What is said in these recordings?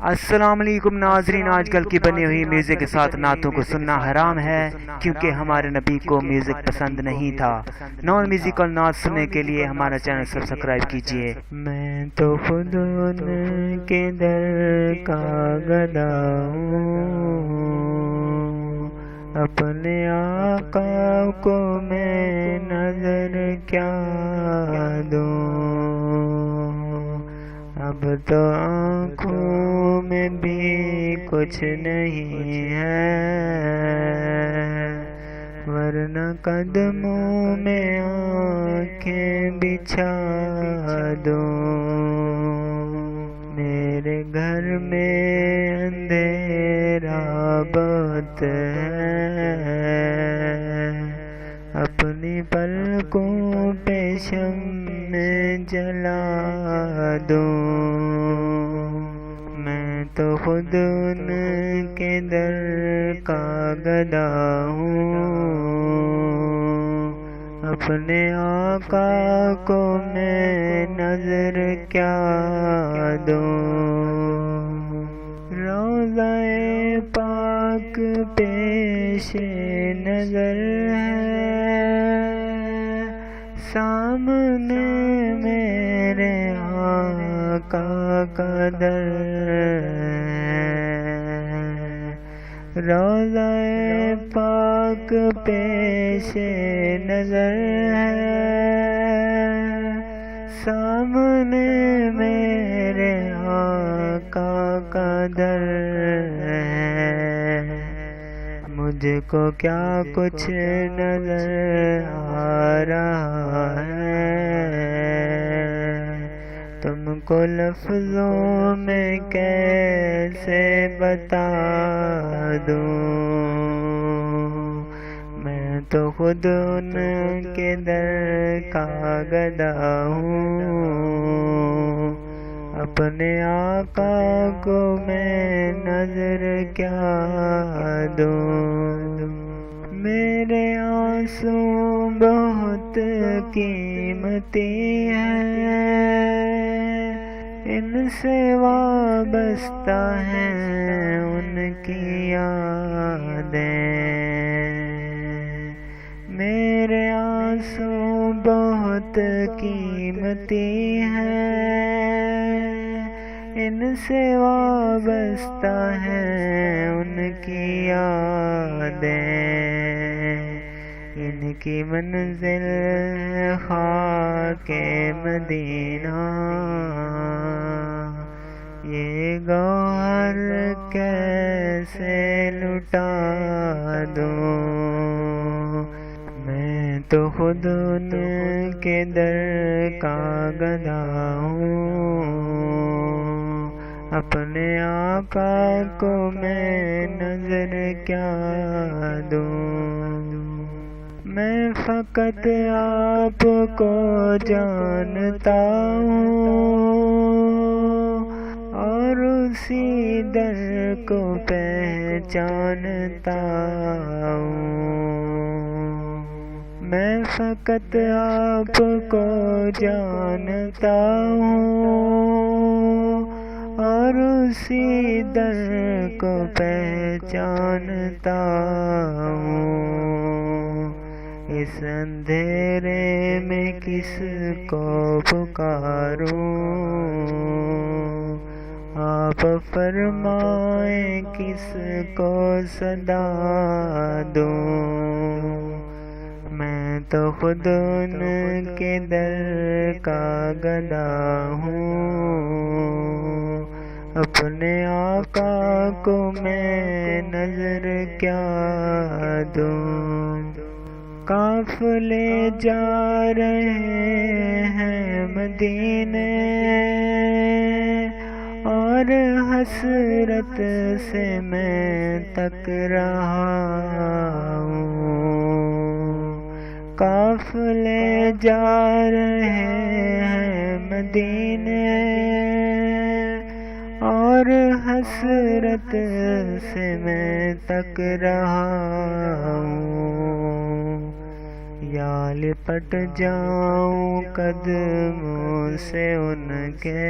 السلام علیکم ناظرین، آج کل کی بنی ہوئی میوزک کے ساتھ نعتوں کو سننا حرام ہے، کیونکہ ہمارے نبی کو میوزک پسند نہیں تھا۔ نان میوزیکل نعت سننے کے لیے ہمارا چینل سبسکرائب کیجیے۔ میں تو خود ان کے در کا گدا ہوں، اپنے آقا کو میں نظر کیا دوں، اب تو آنکھوں میں بھی کچھ نہیں ہے، ورنہ قدموں میں آنکھیں بچھا دوں۔ میرے گھر میں اندھیرا بہت ہے، اپنی پلکوں پہ شمع جلا دوں۔ میں تو خود ان کے در کا گدا ہوں، اپنے آقا کو میں نظر کیا دوں۔ روضہ پاک پیش نظر ہے، سامنے میرے آقا کا در ہے، روضہ پاک پیش نظر ہے، سامنے میرے آقا کا در ہے۔ مجھ کو کیا کچھ نظر آ رہا ہے، تم کو لفظوں میں کیسے بتا دوں۔ میں تو خود ان کے در کا گدا ہوں، اپنے آقا کو میں نظر کیا دوں۔ میرے آنسو بہت قیمتی ہیں، ان سے وابستہ ہیں ان کی یادیں۔ میرے آنسو بہت قیمتی ہیں، ان سے وابستہ ہیں ان کی یادیں۔ ان کی منزل خاک مدینہ، یہ گوہر کیسے لٹا دوں۔ میں تو خود ان کے در کا گدا ہوں، اپنے آقا کو میں نظر کیا دوں۔ میں فقط آپ کو جانتا ہوں، اور اسی در کو پہچانتا ہوں۔ میں فقط آپ کو جانتا ہوں، اور اسی در کو پہچانتا ہوں۔ اس اندھیرے میں کس کو پکاروں، آپ فرمائیں کس کو صدا دوں۔ میں تو خود ان کے در کا گدا ہوں، اپنے آقا کو میں نظر کیا دوں۔ قافلے جا رہے ہیں مدینے، اور حسرت سے میں تک رہا ہوں۔ قافلے جا رہے ہیں مدینے، اور حسرت سے میں تک رہا ہوں۔ یا لپٹ جاؤں قدموں سے ان کے،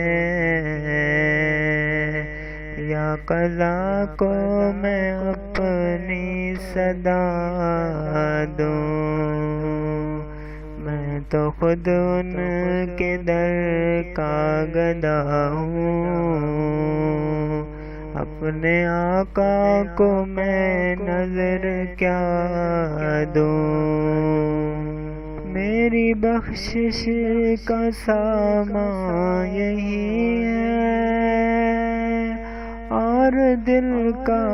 یا قضا کو میں اپنی صدا دوں؟ میں تو خود ان کے در کا گدا ہوں، اپنے آقا کو میں نظر کیا دوں؟ میری بخشش کا سامان یہی ہے اور دل کا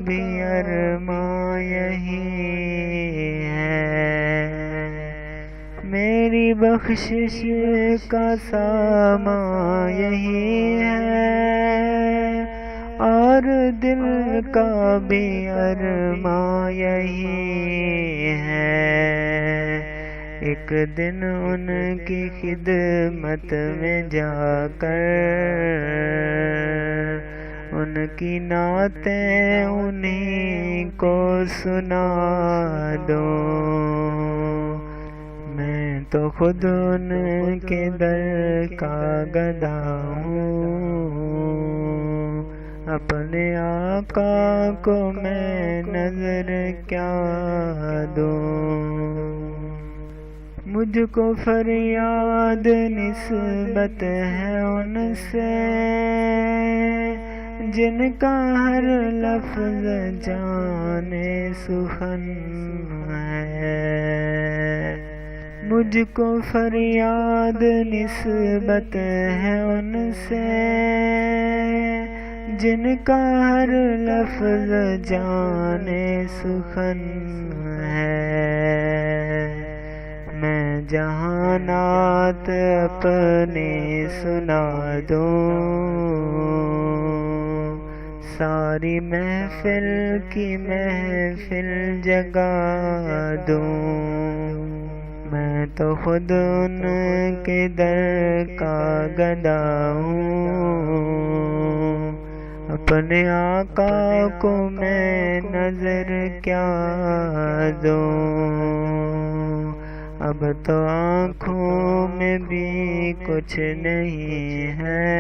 بھی ارمان یہی ہے۔ میری بخشش کا سامان یہی ہے اور دل کا بھی ارمان یہی ہے۔ ایک دن ان کی خدمت میں جا کر ان کی نعتیں انہیں کو سنا دوں۔ میں تو خود ان کے در کا گدا ہوں، اپنے آقا کو میں نظر کیا دوں؟ مجھ کو فریاد نسبت ہے ان سے جن کا ہر لفظ جانے سخن ہے۔ مجھ کو فریاد نسبت ہے ان سے جن کا ہر لفظ جانے سخن ہے۔ میں جہانات اپنے سنا دوں، ساری محفل کی محفل جگا دوں۔ میں تو خود ان کے در کا گدا ہوں، اپنے آقا کو میں نظر کیا دوں؟ اب تو آنکھوں میں بھی کچھ نہیں ہے،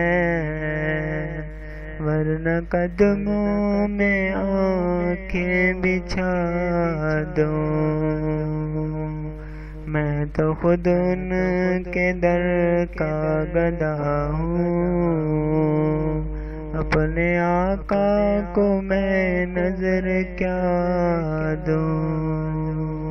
ورنہ قدموں میں آنکھیں بچھا دوں۔ میں تو خود ان کے در کا گدا ہوں، اپنے آقا کو میں نظر کیا دوں؟